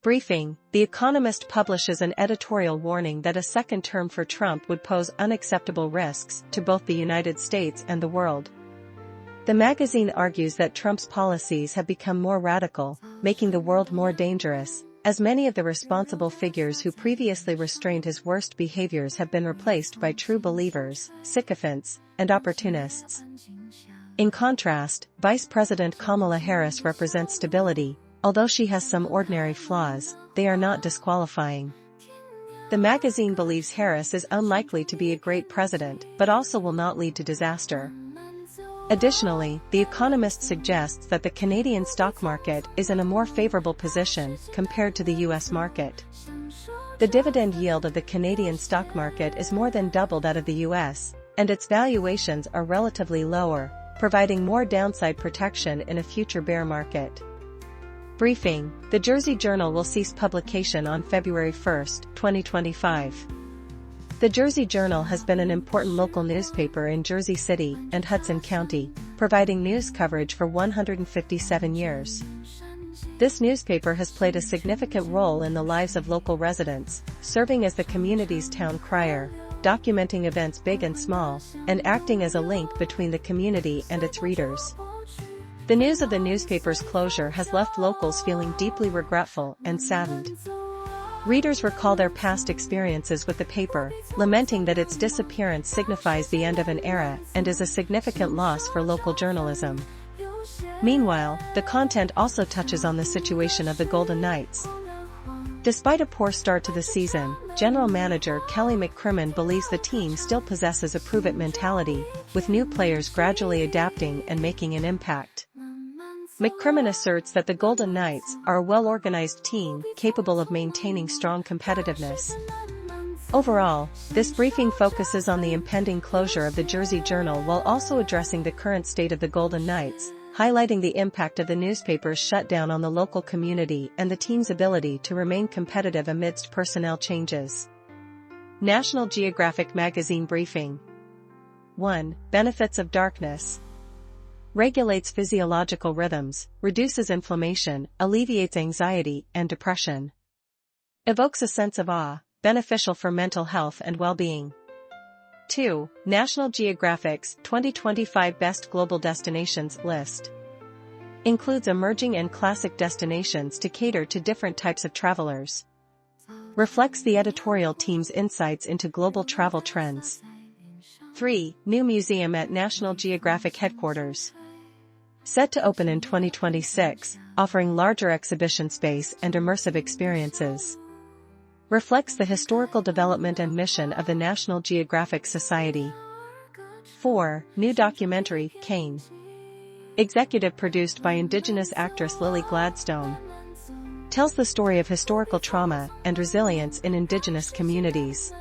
Briefing: The Economist publishes an editorial warning that a second term for Trump would pose unacceptable risks to both the United States and the world. The magazine argues that Trump's policies have become more radical, making the world more dangerous, as many of the responsible figures who previously restrained his worst behaviors have been replaced by true believers, sycophants, and opportunists. In contrast, Vice President Kamala Harris represents stability. Although she has some ordinary flaws, they are not disqualifying. The magazine believes Harris is unlikely to be a great president, but also will not lead to disaster. Additionally, The Economist suggests that the Canadian stock market is in a more favorable position compared to the U.S. market. The dividend yield of the Canadian stock market is more than double that of the U.S., and its valuations are relatively lower, providing more downside protection in a future bear market. Briefing: The Jersey Journal will cease publication on February 1, 2025. The Jersey Journal has been an important local newspaper in Jersey City and Hudson County, providing news coverage for 157 years. This newspaper has played a significant role in the lives of local residents, serving as the community's town crier, documenting events big and small, and acting as a link between the community and its readers. The news of the newspaper's closure has left locals feeling deeply regretful and saddened. Readers recall their past experiences with the paper, lamenting that its disappearance signifies the end of an era and is a significant loss for local journalism. Meanwhile, the content also touches on the situation of the Golden Knights. Despite a poor start to the season, General Manager Kelly McCrimmon believes the team still possesses a prove-it mentality, with new players gradually adapting and making an impact. McCrimmon asserts that the Golden Knights are a well-organized team capable of maintaining strong competitiveness. Overall, this briefing focuses on the impending closure of the Jersey Journal while also addressing the current state of the Golden Knights, highlighting the impact of the newspaper's shutdown on the local community and the team's ability to remain competitive amidst personnel changes. National Geographic Magazine Briefing. 1. Benefits of darkness. Regulates physiological rhythms, reduces inflammation, alleviates anxiety and depression. Evokes a sense of awe, beneficial for mental health and well-being. 2. National Geographic's 2025 Best Global Destinations list. Includes emerging and classic destinations to cater to different types of travelers. Reflects the editorial team's insights into global travel trends. 3. New museum at National Geographic headquarters. Set to open in 2026, offering larger exhibition space and immersive experiences. Reflects the historical development and mission of the National Geographic Society. 4. New documentary, Kane. Executive produced by Indigenous actress Lily Gladstone. Tells the story of historical trauma and resilience in Indigenous communities.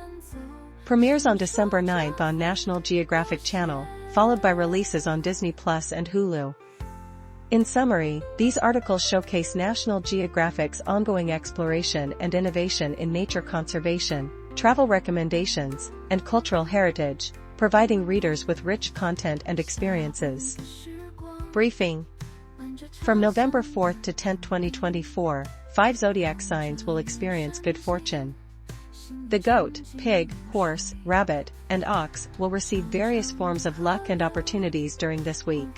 Premieres on December 9 on National Geographic Channel, followed by releases on Disney Plus and Hulu. In summary, these articles showcase National Geographic's ongoing exploration and innovation in nature conservation, travel recommendations, and cultural heritage, providing readers with rich content and experiences. Briefing. From November 4 to 10, 2024, 5 zodiac signs will experience good fortune. The goat, pig, horse, rabbit, and ox will receive various forms of luck and opportunities during this week.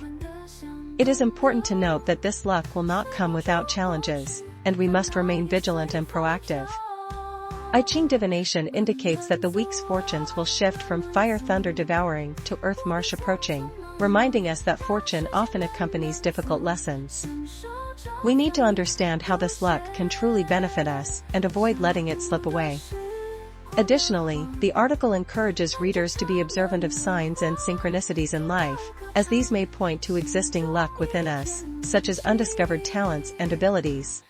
It is important to note that this luck will not come without challenges, and we must remain vigilant and proactive. I Ching divination indicates that the week's fortunes will shift from fire thunder devouring to earth marsh approaching, reminding us that fortune often accompanies difficult lessons. We need to understand how this luck can truly benefit us and avoid letting it slip away. Additionally, the article encourages readers to be observant of signs and synchronicities in life, as these may point to existing luck within us, such as undiscovered talents and abilities.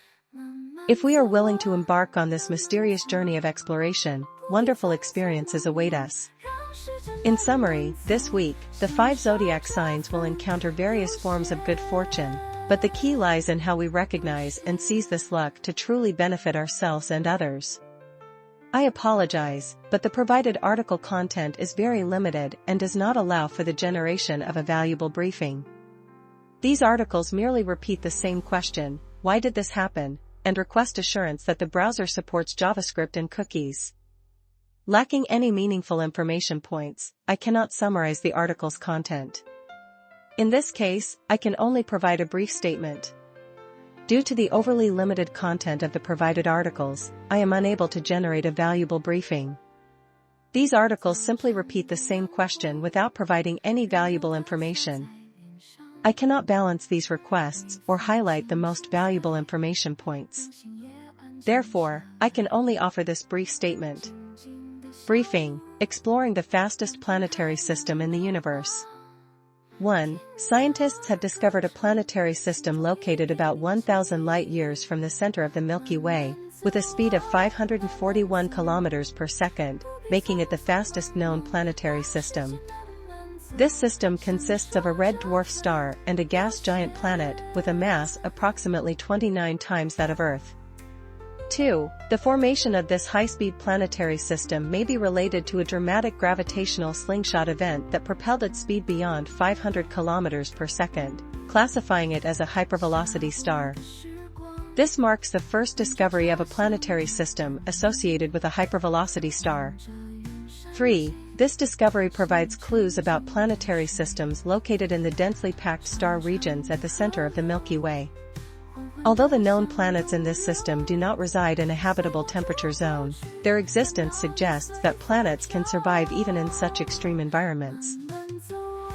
If we are willing to embark on this mysterious journey of exploration, wonderful experiences await us. In summary, this week, the 5 zodiac signs will encounter various forms of good fortune, but the key lies in how we recognize and seize this luck to truly benefit ourselves and others. I apologize, but the provided article content is very limited and does not allow for the generation of a valuable briefing. These articles merely repeat the same question: why did this happen? and request assurance that the browser supports JavaScript and cookies. Lacking any meaningful information points, I cannot summarize the article's content. In this case, I can only provide a brief statement. Due to the overly limited content of the provided articles, I am unable to generate a valuable briefing. These articles simply repeat the same question without providing any valuable information. I cannot balance these requests or highlight the most valuable information points. Therefore, I can only offer this brief statement. Briefing: exploring the fastest planetary system in the universe. 1. Scientists have discovered a planetary system located about 1,000 light-years from the center of the Milky Way, with a speed of 541 kilometers per second, making it the fastest known planetary system. This system consists of a red dwarf star and a gas giant planet with a mass approximately 29 times that of Earth. 2. The formation of this high-speed planetary system may be related to a dramatic gravitational slingshot event that propelled its speed beyond 500 kilometers per second, classifying it as a hypervelocity star. This marks the first discovery of a planetary system associated with a hypervelocity star. 3. This discovery provides clues about planetary systems located in the densely packed star regions at the center of the Milky Way. Although the known planets in this system do not reside in a habitable temperature zone, their existence suggests that planets can survive even in such extreme environments.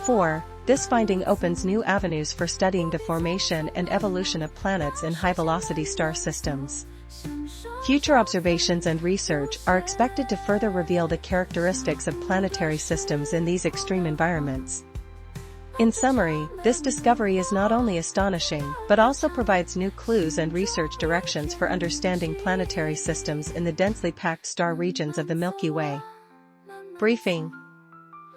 4. This finding opens new avenues for studying the formation and evolution of planets in high-velocity star systems. Future observations and research are expected to further reveal the characteristics of planetary systems in these extreme environments. In summary, this discovery is not only astonishing but also provides new clues and research directions for understanding planetary systems in the densely packed star regions of the Milky Way. Briefing: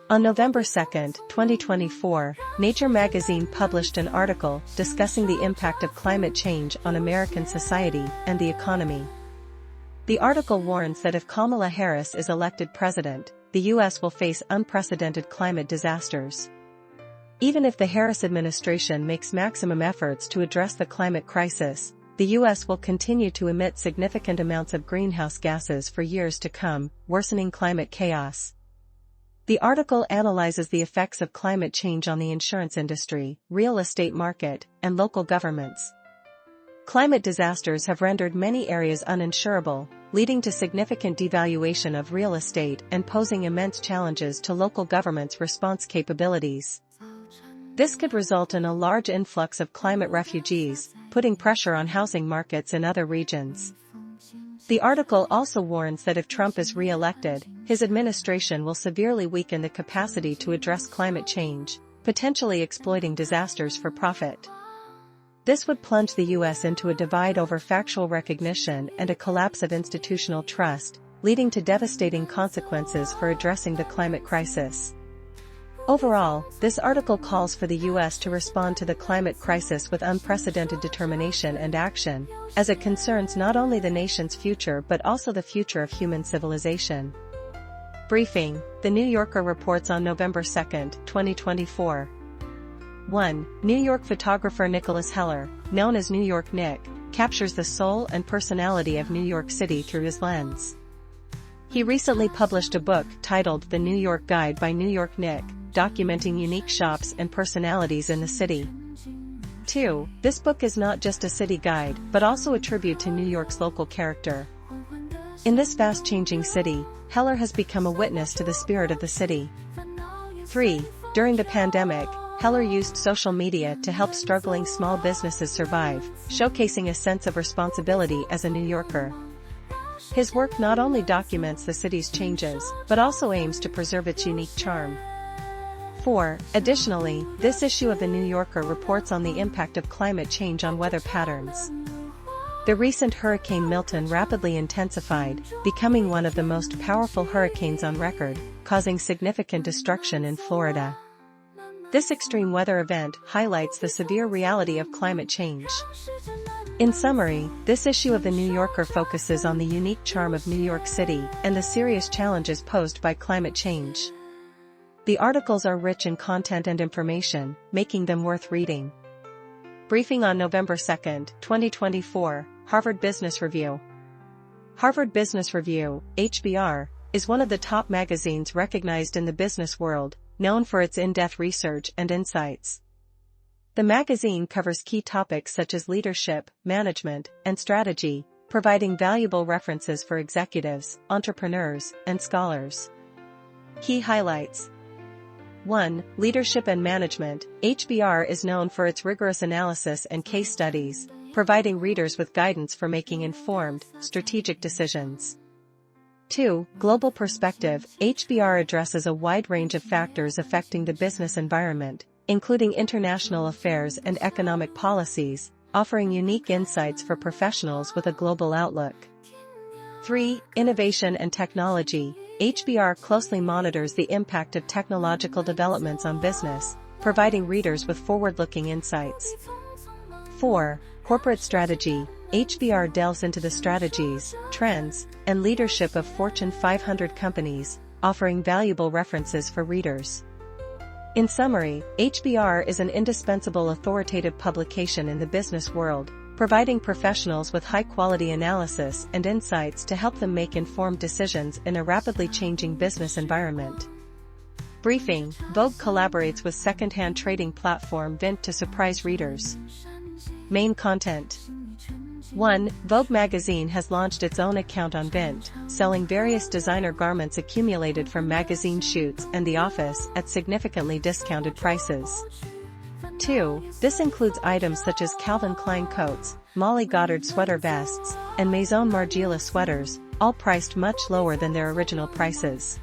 on November 2, 2024, Nature magazine published an article discussing the impact of climate change on American society and the economy. The article warns that if Kamala Harris is elected president, the U.S. will face unprecedented climate disasters. Even if the Harris administration makes maximum efforts to address the climate crisis, the U.S. will continue to emit significant amounts of greenhouse gases for years to come, worsening climate chaos. The article analyzes the effects of climate change on the insurance industry, real estate market, and local governments. Climate disasters have rendered many areas uninsurable, leading to significant devaluation of real estate and posing immense challenges to local governments' response capabilities. This could result in a large influx of climate refugees, putting pressure on housing markets in other regions. The article also warns that if Trump is re-elected, his administration will severely weaken the capacity to address climate change, potentially exploiting disasters for profit. This would plunge the U.S. into a divide over factual recognition and a collapse of institutional trust, leading to devastating consequences for addressing the climate crisis. Overall, this article calls for the U.S. to respond to the climate crisis with unprecedented determination and action, as it concerns not only the nation's future but also the future of human civilization. Briefing: The New Yorker reports on November 2, 2024. 1. New York photographer Nicholas Heller, known as New York Nick, captures the soul and personality of New York City through his lens. He recently published a book titled The New York Guide by New York Nick, documenting unique shops and personalities in the city. 2. This book is not just a city guide but also a tribute to New York's local character. In this fast-changing city, Heller has become a witness to the spirit of the city. 3. During the pandemic, Heller used social media to help struggling small businesses survive, showcasing a sense of responsibility as a New Yorker. His work not only documents the city's changes, but also aims to preserve its unique charm. 4. Additionally, this issue of The New Yorker reports on the impact of climate change on weather patterns. The recent Hurricane Milton rapidly intensified, becoming one of the most powerful hurricanes on record, causing significant destruction in Florida. This extreme weather event highlights the severe reality of climate change. In summary, this issue of The New Yorker focuses on the unique charm of New York City and the serious challenges posed by climate change. The articles are rich in content and information, making them worth reading. Briefing on November 2, 2024. Harvard Business Review. Harvard Business Review, HBR, is one of the top magazines recognized in the business world, known for its in-depth research and insights. The magazine covers key topics such as leadership, management, and strategy, providing valuable references for executives, entrepreneurs, and scholars. Key highlights. 1. Leadership and Management. HBR is known for its rigorous analysis and case studies, providing readers with guidance for making informed, strategic decisions. 2. Global Perspective. HBR addresses a wide range of factors affecting the business environment, including international affairs and economic policies, offering unique insights for professionals with a global outlook. 3. Innovation and Technology. HBR closely monitors the impact of technological developments on business, providing readers with forward-looking insights. 4. Corporate Strategy. HBR delves into the strategies, trends, and leadership of Fortune 500 companies, offering valuable references for readers. In summary, HBR is an indispensable authoritative publication in the business world, providing professionals with high-quality analysis and insights to help them make informed decisions in a rapidly changing business environment. Briefing. Vogue collaborates with second-hand trading platform Vint to surprise readers. Main content. 1. Vogue magazine has launched its own account on Vint, selling various designer garments accumulated from magazine shoots and The Office at significantly discounted prices. 2. This includes items such as Calvin Klein coats, Molly Goddard sweater vests, and Maison Margiela sweaters, all priced much lower than their original prices.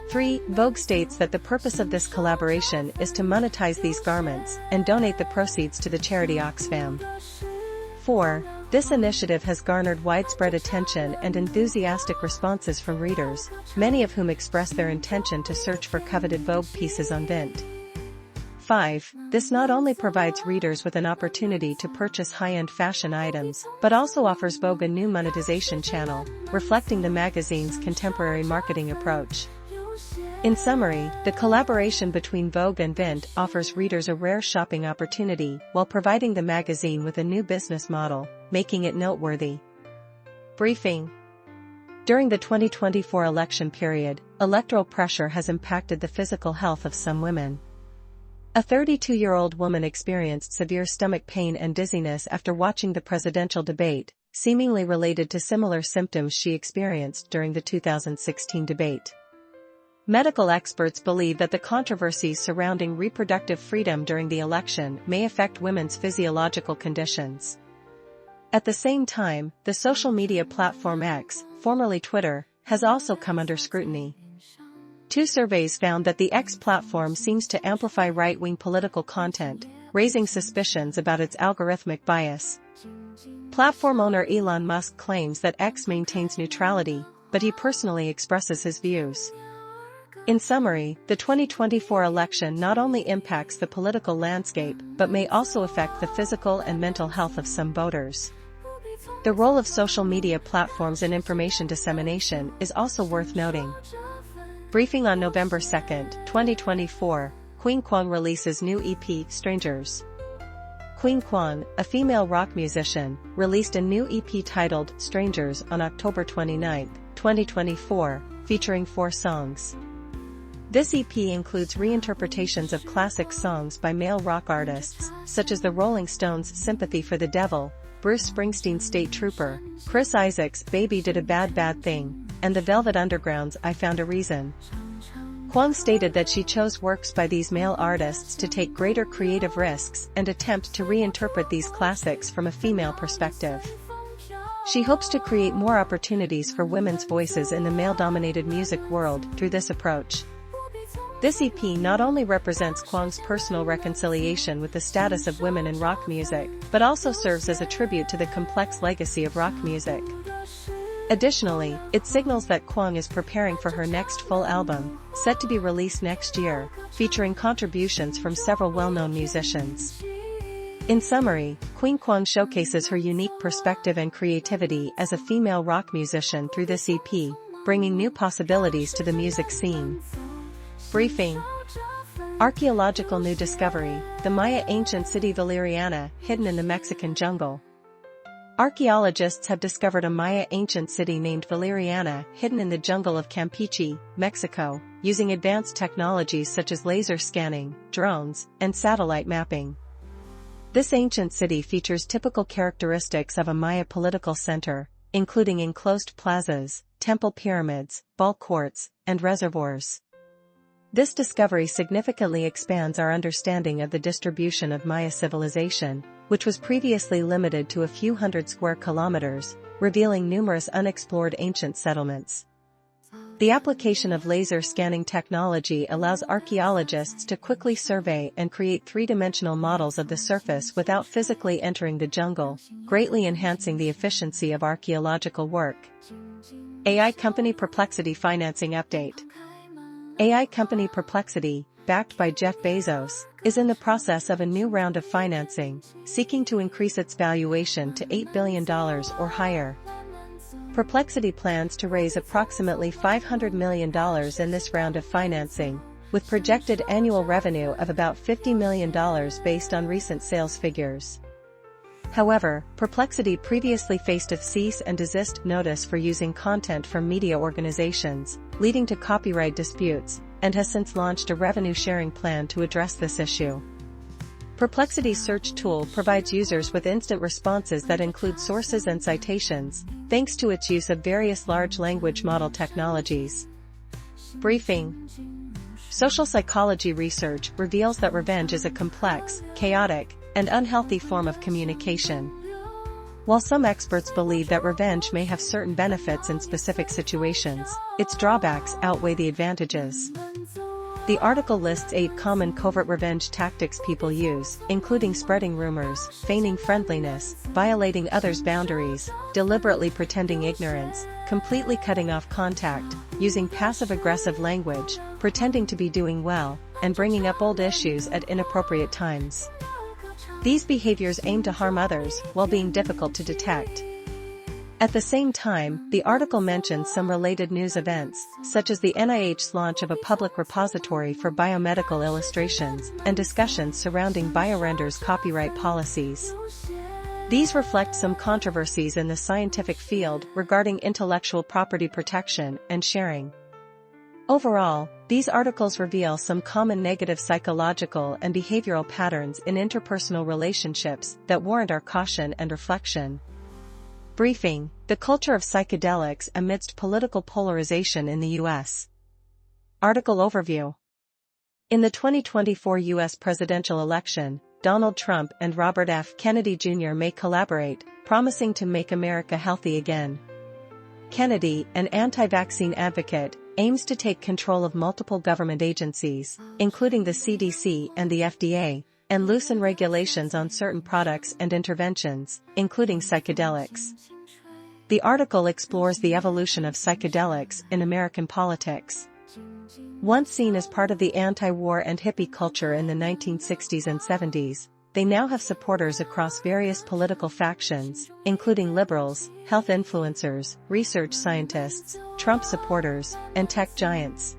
3. Vogue states that the purpose of this collaboration is to monetize these garments and donate the proceeds to the charity Oxfam. 4. This initiative has garnered widespread attention and enthusiastic responses from readers, many of whom express their intention to search for coveted Vogue pieces on Vint. 5. This not only provides readers with an opportunity to purchase high-end fashion items, but also offers Vogue a new monetization channel, reflecting the magazine's contemporary marketing approach. In summary, the collaboration between Vogue and Vint offers readers a rare shopping opportunity while providing the magazine with a new business model, making it noteworthy. Briefing. During the 2024 election period, electoral pressure has impacted the physical health of some women. A 32-year-old woman experienced severe stomach pain and dizziness after watching the presidential debate, seemingly related to similar symptoms she experienced during the 2016 debate. Medical experts believe that the controversies surrounding reproductive freedom during the election may affect women's physiological conditions. At the same time, the social media platform X, formerly Twitter, has also come under scrutiny. 2 surveys found that the X platform seems to amplify right-wing political content, raising suspicions about its algorithmic bias. Platform owner Elon Musk claims that X maintains neutrality, but he personally expresses his views. In summary, the 2024 election not only impacts the political landscape but may also affect the physical and mental health of some voters. The role of social media platforms in information dissemination is also worth noting. Briefing on November 2, 2024, Queen Kwang releases new EP, Strangers. Queen Kwang, a female rock musician, released a new EP titled Strangers on October 29, 2024, featuring 4 songs. This EP includes reinterpretations of classic songs by male rock artists, such as the Rolling Stones' Sympathy for the Devil, Bruce Springsteen's State Trooper, Chris Isaak's Baby Did a Bad Bad Thing, and the Velvet Underground's I Found a Reason. Kwang stated that she chose works by these male artists to take greater creative risks and attempt to reinterpret these classics from a female perspective. She hopes to create more opportunities for women's voices in the male-dominated music world through this approach. This EP not only represents Kwang's personal reconciliation with the status of women in rock music, but also serves as a tribute to the complex legacy of rock music. Additionally, it signals that Kwang is preparing for her next full album, set to be released next year, featuring contributions from several well-known musicians. In summary, Queen Kwang showcases her unique perspective and creativity as a female rock musician through this EP, bringing new possibilities to the music scene. Briefing. Archaeological new discovery, the Maya ancient city Valeriana, hidden in the Mexican jungle. Archaeologists have discovered a Maya ancient city named Valeriana hidden in the jungle of Campeche, Mexico, using advanced technologies such as laser scanning, drones, and satellite mapping. This ancient city features typical characteristics of a Maya political center, including enclosed plazas, temple pyramids, ball courts, and reservoirs. This discovery significantly expands our understanding of the distribution of Maya civilization, which was previously limited to a few hundred square kilometers, revealing numerous unexplored ancient settlements. The application of laser scanning technology allows archaeologists to quickly survey and create three-dimensional models of the surface without physically entering the jungle, greatly enhancing the efficiency of archaeological work. AI company Perplexity financing update. AI company Perplexity, backed by Jeff Bezos, is in the process of a new round of financing, seeking to increase its valuation to $8 billion or higher. Perplexity plans to raise approximately $500 million in this round of financing, with projected annual revenue of about $50 million based on recent sales figures. However, Perplexity previously faced a cease and desist notice for using content from media organizations, leading to copyright disputes, and has since launched a revenue-sharing plan to address this issue. Perplexity's search tool provides users with instant responses that include sources and citations, thanks to its use of various large language model technologies. Briefing. Social psychology research reveals that revenge is a complex, chaotic, and unhealthy form of communication. While some experts believe that revenge may have certain benefits in specific situations, its drawbacks outweigh the advantages. The article lists 8 common covert revenge tactics people use, including spreading rumors, feigning friendliness, violating others' boundaries, deliberately pretending ignorance, completely cutting off contact, using passive-aggressive language, pretending to be doing well, and bringing up old issues at inappropriate times. These behaviors aim to harm others while being difficult to detect. At the same time, the article mentions some related news events, such as the NIH's launch of a public repository for biomedical illustrations, and discussions surrounding BioRender's copyright policies. These reflect some controversies in the scientific field regarding intellectual property protection and sharing. Overall, these articles reveal some common negative psychological and behavioral patterns in interpersonal relationships that warrant our caution and reflection. Briefing: the culture of psychedelics amidst political polarization in the U.S. Article overview. In the 2024 U.S. presidential election, Donald Trump and Robert F. Kennedy Jr. may collaborate, promising to make America healthy again. Kennedy, an anti-vaccine advocate, aims to take control of multiple government agencies, including the CDC and the FDA, and loosen regulations on certain products and interventions, including psychedelics. The article explores the evolution of psychedelics in American politics. Once seen as part of the anti-war and hippie culture in the 1960s and 70s, they now have supporters across various political factions, including liberals, health influencers, research scientists, Trump supporters, and tech giants.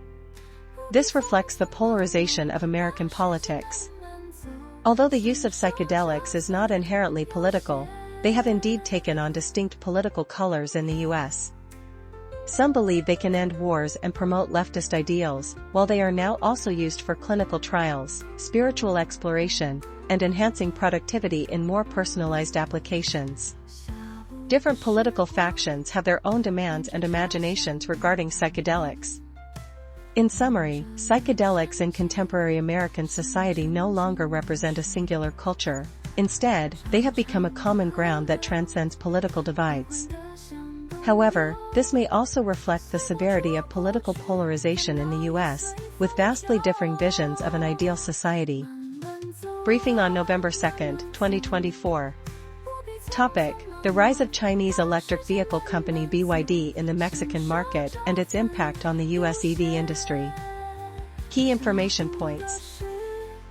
This reflects the polarization of American politics. Although the use of psychedelics is not inherently political, they have indeed taken on distinct political colors in the U.S. Some believe they can end wars and promote leftist ideals, while they are now also used for clinical trials, spiritual exploration, and enhancing productivity in more personalized applications. Different political factions have their own demands and imaginations regarding psychedelics. In summary, psychedelics in contemporary American society no longer represent a singular culture. Instead, they have become a common ground that transcends political divides. However, this may also reflect the severity of political polarization in the U.S., with vastly differing visions of an ideal society. Briefing on November 2, 2024. Topic: the rise of Chinese electric vehicle company BYD in the Mexican market and its impact on the U.S. EV industry. Key information points.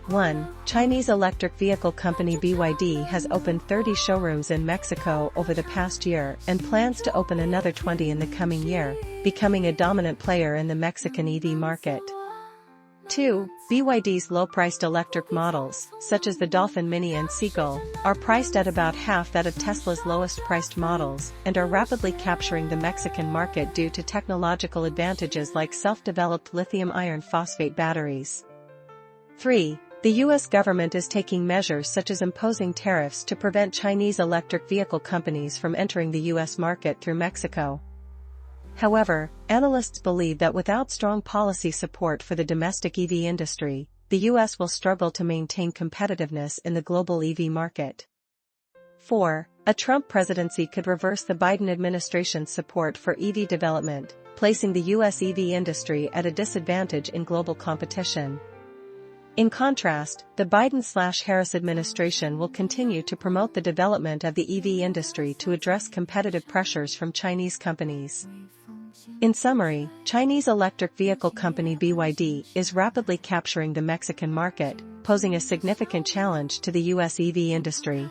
1. Chinese electric vehicle company BYD has opened 30 showrooms in Mexico over the past year and plans to open another 20 in the coming year, becoming a dominant player in the Mexican EV market. 2. BYD's low-priced electric models, such as the Dolphin Mini and Seagull, are priced at about half that of Tesla's lowest-priced models and are rapidly capturing the Mexican market due to technological advantages like self-developed lithium iron phosphate batteries. 3. The U.S. government is taking measures such as imposing tariffs to prevent Chinese electric vehicle companies from entering the U.S. market through Mexico. However, analysts believe that without strong policy support for the domestic EV industry, the U.S. will struggle to maintain competitiveness in the global EV market. 4. A Trump presidency could reverse the Biden administration's support for EV development, placing the U.S. EV industry at a disadvantage in global competition. In contrast, the Biden/Harris administration will continue to promote the development of the EV industry to address competitive pressures from Chinese companies. In summary, Chinese electric vehicle company BYD is rapidly capturing the Mexican market, posing a significant challenge to the U.S. EV industry.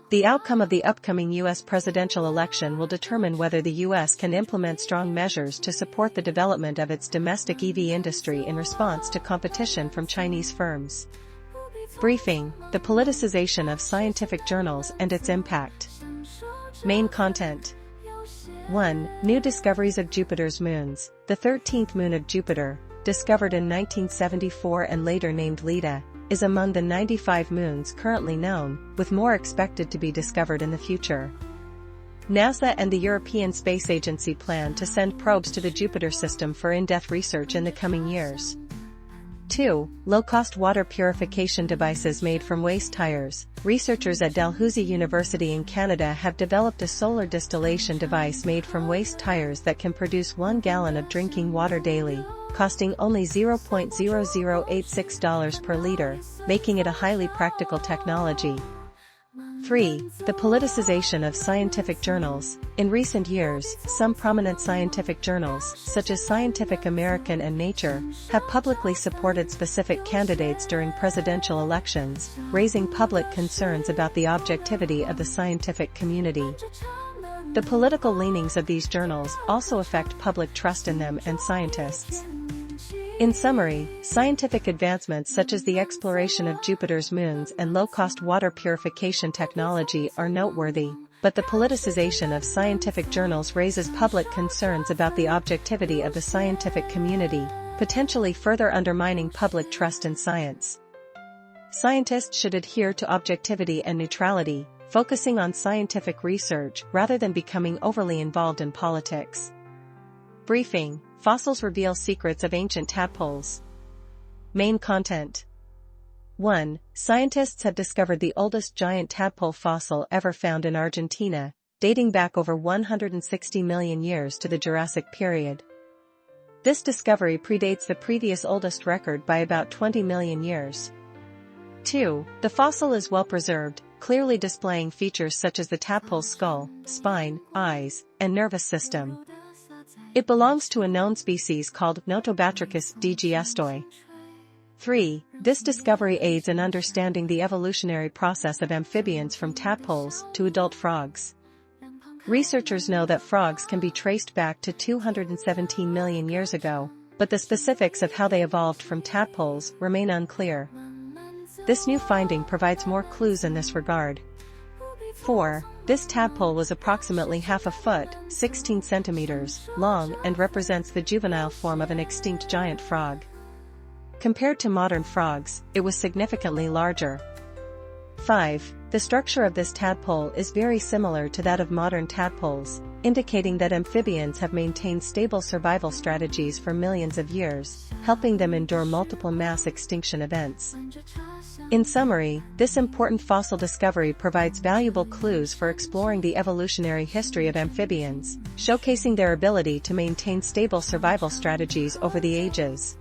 The outcome of the upcoming U.S. presidential election will determine whether the U.S. can implement strong measures to support the development of its domestic EV industry in response to competition from Chinese firms. Briefing: the politicization of scientific journals and its impact. Main content. 1. New discoveries of Jupiter's moons. The 13th moon of Jupiter, discovered in 1974 and later named Leda, is among the 95 moons currently known, with more expected to be discovered in the future. NASA and the European Space Agency plan to send probes to the Jupiter system for in-depth research in the coming years. 2. Low-cost water purification devices made from waste tires. Researchers at Dalhousie University in Canada have developed a solar distillation device made from waste tires that can produce 1 gallon of drinking water daily, costing only $0.0086 per liter, making it a highly practical technology. 3. The politicization of scientific journals. In recent years, some prominent scientific journals, such as Scientific American and Nature, have publicly supported specific candidates during presidential elections, raising public concerns about the objectivity of the scientific community. The political leanings of these journals also affect public trust in them and scientists. In summary, scientific advancements such as the exploration of Jupiter's moons and low-cost water purification technology are noteworthy, but the politicization of scientific journals raises public concerns about the objectivity of the scientific community, potentially further undermining public trust in science. Scientists should adhere to objectivity and neutrality, focusing on scientific research rather than becoming overly involved in politics. Briefing: fossils reveal secrets of ancient tadpoles. Main content. 1. Scientists have discovered the oldest giant tadpole fossil ever found in Argentina, dating back over 160 million years to the Jurassic period. This discovery predates the previous oldest record by about 20 million years. 2. The fossil is well preserved, clearly displaying features such as the tadpole's skull, spine, eyes, and nervous system. It belongs to a known species called Notobatrachus dgestoi. 3. This discovery aids in understanding the evolutionary process of amphibians from tadpoles to adult frogs. Researchers know that frogs can be traced back to 217 million years ago, but the specifics of how they evolved from tadpoles remain unclear. This new finding provides more clues in this regard. 4. This tadpole was approximately half a foot, 16 centimeters, long and represents the juvenile form of an extinct giant frog. Compared to modern frogs, it was significantly larger. 5. The structure of this tadpole is very similar to that of modern tadpoles, indicating that amphibians have maintained stable survival strategies for millions of years, helping them endure multiple mass extinction events. In summary, this important fossil discovery provides valuable clues for exploring the evolutionary history of amphibians, showcasing their ability to maintain stable survival strategies over the ages.